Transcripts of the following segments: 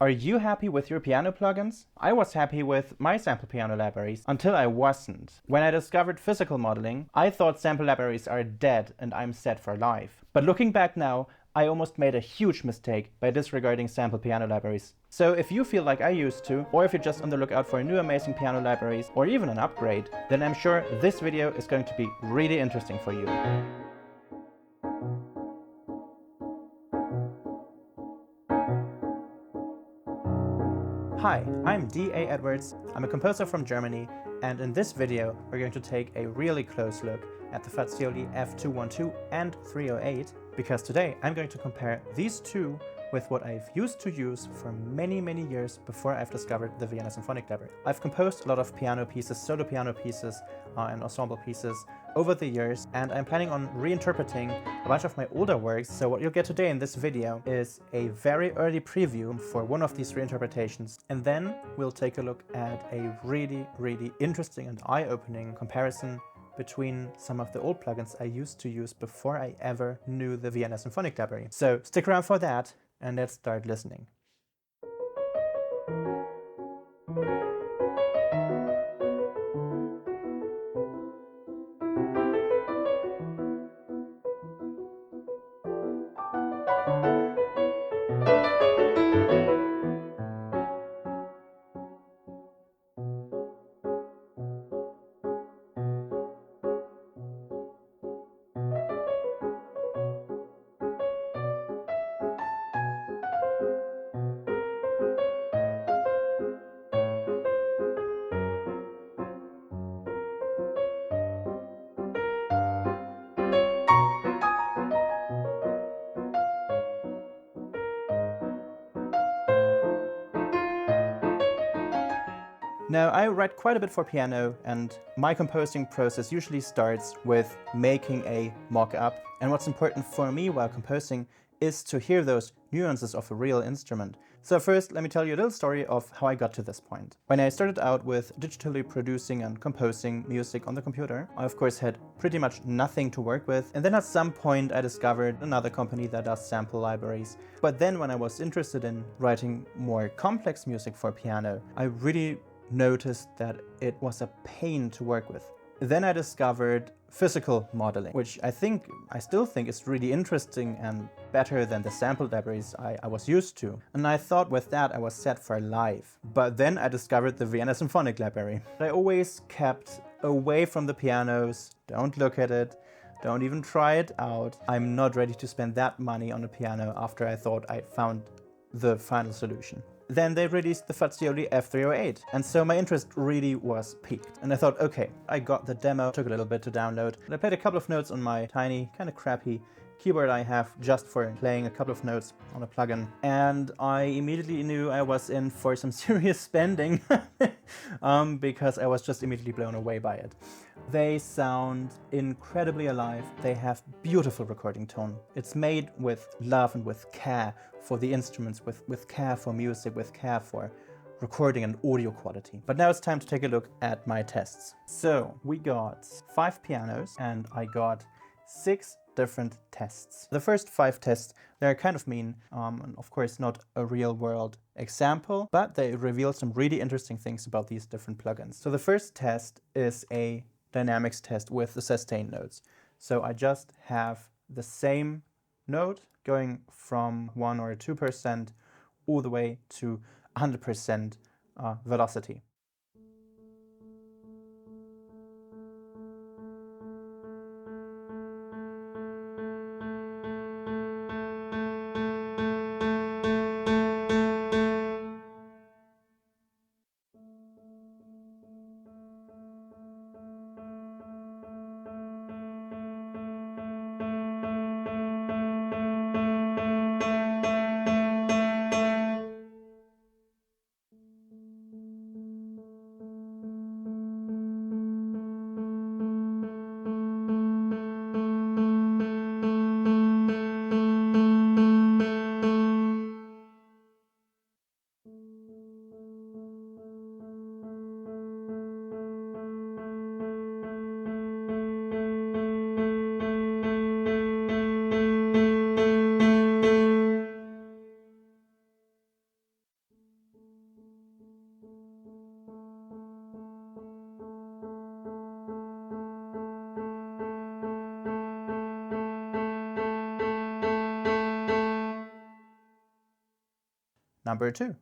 Are you happy with your piano plugins? I was happy with my sample piano libraries until I wasn't. When I discovered physical modeling, I thought sample libraries are dead and I'm set for life. But looking back now, I almost made a huge mistake by disregarding sample piano libraries. So if you feel like I used to, or if you're just on the lookout for new amazing piano libraries, or even an upgrade, then I'm sure this video is going to be really interesting for you. Hi, I'm D.A. Edwards. I'm a composer from Germany, and in this video we're going to take a really close look at the Fazioli F212 and 308, because today I'm going to compare these two with what I've used to use for many years before I've discovered the Vienna Symphonic Library. I've composed a lot of piano pieces, solo piano pieces and ensemble pieces over the years, and I'm planning on reinterpreting a bunch of my older works. So what you'll get today in this video is a very early preview for one of these reinterpretations, and then we'll take a look at a really interesting and eye-opening comparison between some of the old plugins I used to use before I ever knew the Vienna Symphonic Library. So stick around for that, and let's start listening. Now, I write quite a bit for piano, and my composing process usually starts with making a mock-up. And what's important for me while composing is to hear those nuances of a real instrument. So first, let me tell you a little story of how I got to this point. When I started out with digitally producing and composing music on the computer, I of course had pretty much nothing to work with. And then at some point I discovered another company that does sample libraries. But then when I was interested in writing more complex music for piano, I really noticed that it was a pain to work with. Then I discovered physical modeling, which I still think is really interesting and better than the sample libraries I was used to. And I thought with that I was set for life. But then I discovered the Vienna Symphonic Library. I always kept away from the pianos, don't look at it, don't even try it out. I'm not ready to spend that money on a piano after I thought I found the final solution. Then they released the Fazioli F308, and so my interest really was piqued. And I thought, okay, I got the demo, took a little bit to download, and I played a couple of notes on my tiny, kind of crappy keyboard I have just for playing a couple of notes on a plugin. And I immediately knew I was in for some serious spending because I was just immediately blown away by it. They sound incredibly alive. They have beautiful recording tone. It's made with love and with care for the instruments, with care for music, with care for recording and audio quality. But now it's time to take a look at my tests. So we got 5 pianos and I got 6 different tests. The first 5 tests, they're kind of mean, and of course not a real world example, but they reveal some really interesting things about these different plugins. So the first test is a dynamics test with the sustain notes. So I just have the same note going from 1 or 2% all the way to 100% velocity. Number 2.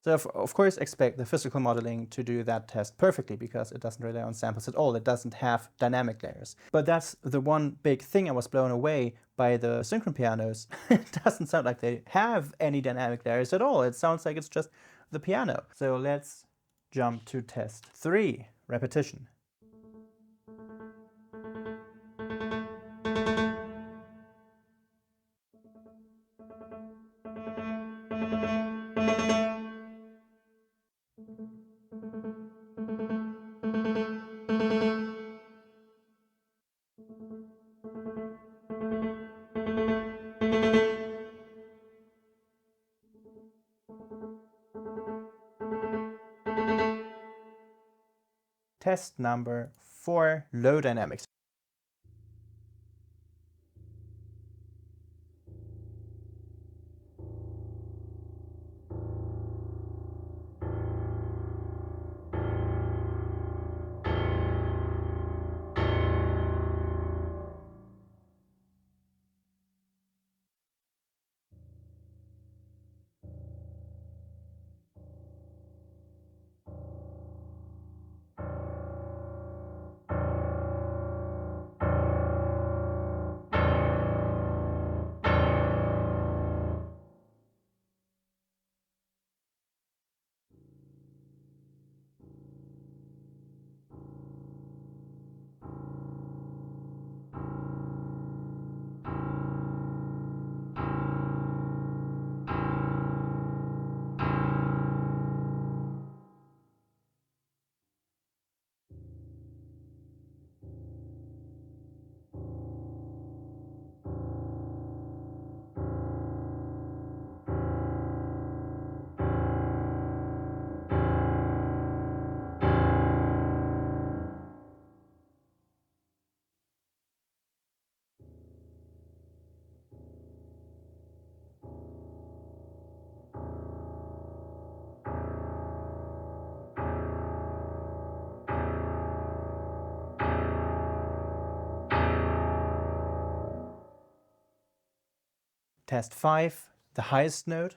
So of course expect the physical modeling to do that test perfectly because it doesn't rely on samples at all. It doesn't have dynamic layers. But that's the one big thing I was blown away by the synchron pianos. It doesn't sound like they have any dynamic layers at all. It sounds like it's just the piano. So let's jump to test 3, repetition. Test number 4, low dynamics. Test 5, the highest note.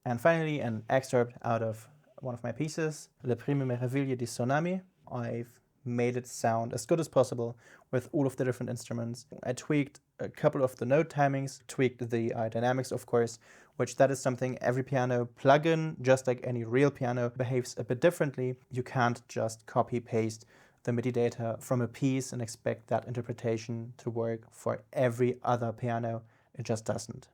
And finally, an excerpt out of one of my pieces, Le Prime Meraviglie di Sonami. I've made it sound as good as possible with all of the different instruments. I tweaked a couple of the note timings, tweaked the dynamics, of course, which that is something every piano plugin, just like any real piano, behaves a bit differently. You can't just copy paste the MIDI data from a piece and expect that interpretation to work for every other piano. It just doesn't.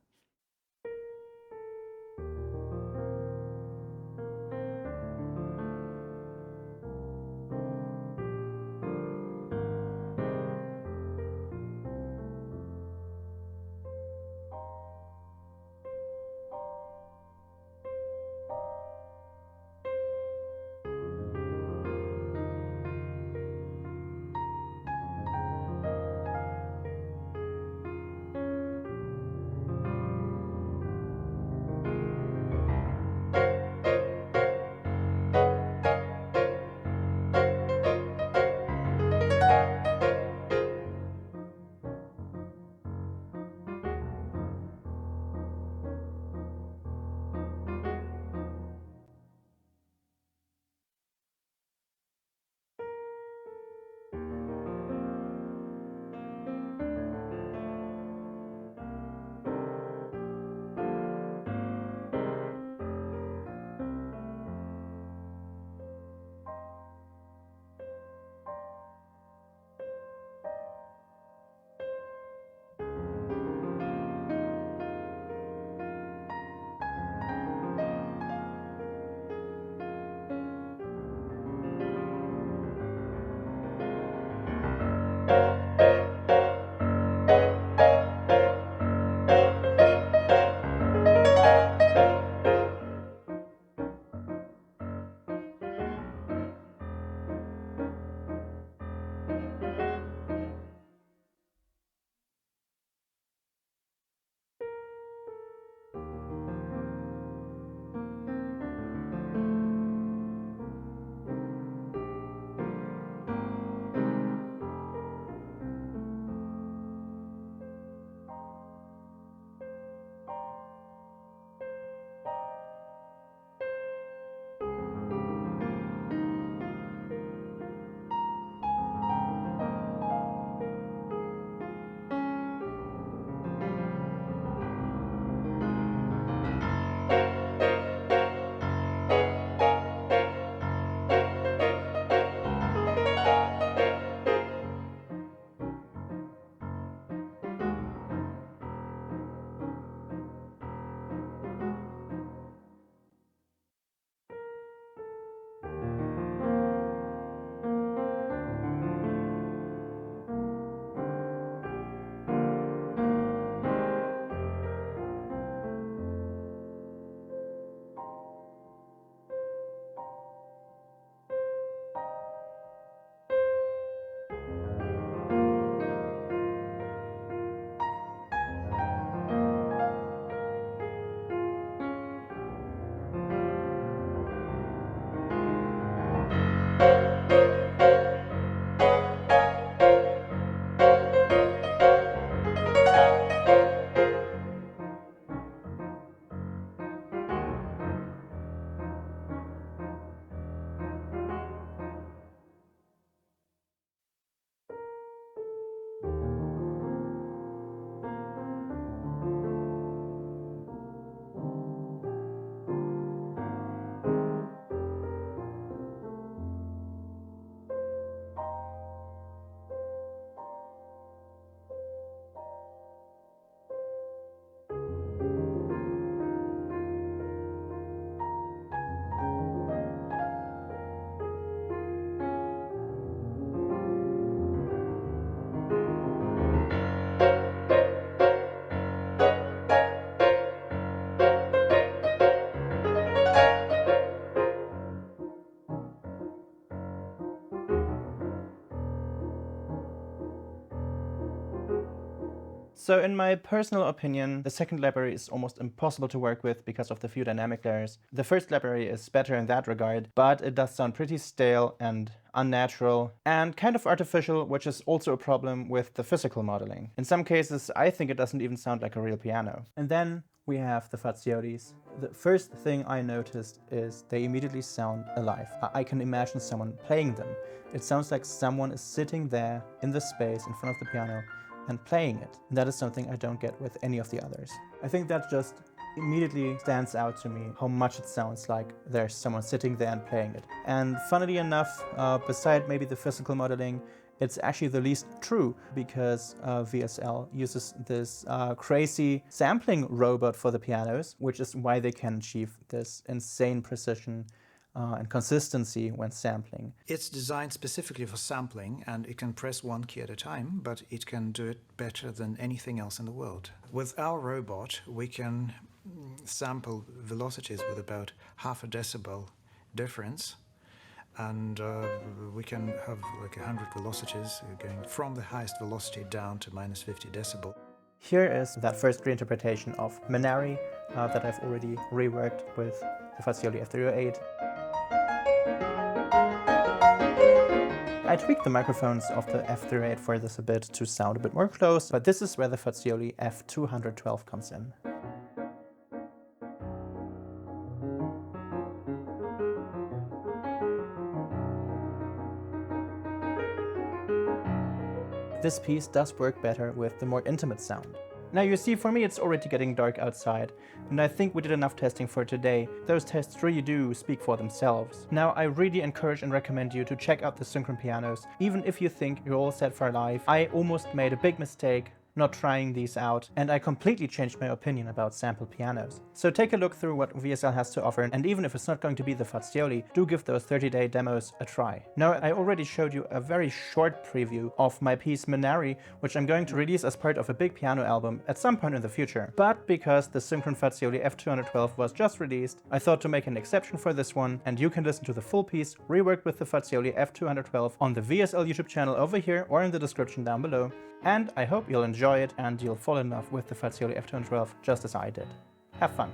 So in my personal opinion, the second library is almost impossible to work with because of the few dynamic layers. The first library is better in that regard, but it does sound pretty stale and unnatural and kind of artificial, which is also a problem with the physical modeling. In some cases, I think it doesn't even sound like a real piano. And then we have the Faziolis. The first thing I noticed is they immediately sound alive. I can imagine someone playing them. It sounds like someone is sitting there in the space in front of the piano and playing it. And that is something I don't get with any of the others. I think that just immediately stands out to me, how much it sounds like there's someone sitting there and playing it. And funnily enough, beside maybe the physical modeling, it's actually the least true, because VSL uses this crazy sampling robot for the pianos, which is why they can achieve this insane precision and consistency when sampling. It's designed specifically for sampling, and it can press one key at a time, but it can do it better than anything else in the world. With our robot, we can sample velocities with about half a decibel difference, and we can have like 100 velocities going from the highest velocity down to minus 50 decibel. Here is that first reinterpretation of Minari that I've already reworked with the Fazioli F308. I tweaked the microphones of the F308 for this a bit to sound a bit more close, but this is where the Fazioli F212 comes in. This piece does work better with the more intimate sound. Now you see, for me it's already getting dark outside, and I think we did enough testing for today. Those tests really do speak for themselves. Now I really encourage and recommend you to check out the Synchron pianos, even if you think you're all set for life. I almost made a big mistake not trying these out, and I completely changed my opinion about sample pianos. So take a look through what VSL has to offer, and even if it's not going to be the Fazioli, do give those 30-day demos a try. Now, I already showed you a very short preview of my piece Minari, which I'm going to release as part of a big piano album at some point in the future. But because the Synchron Fazioli F212 was just released, I thought to make an exception for this one, and you can listen to the full piece reworked with the Fazioli F212 on the VSL YouTube channel over here or in the description down below. And I hope you'll enjoy it and you'll fall in love with the Fazioli F212 just as I did. Have fun!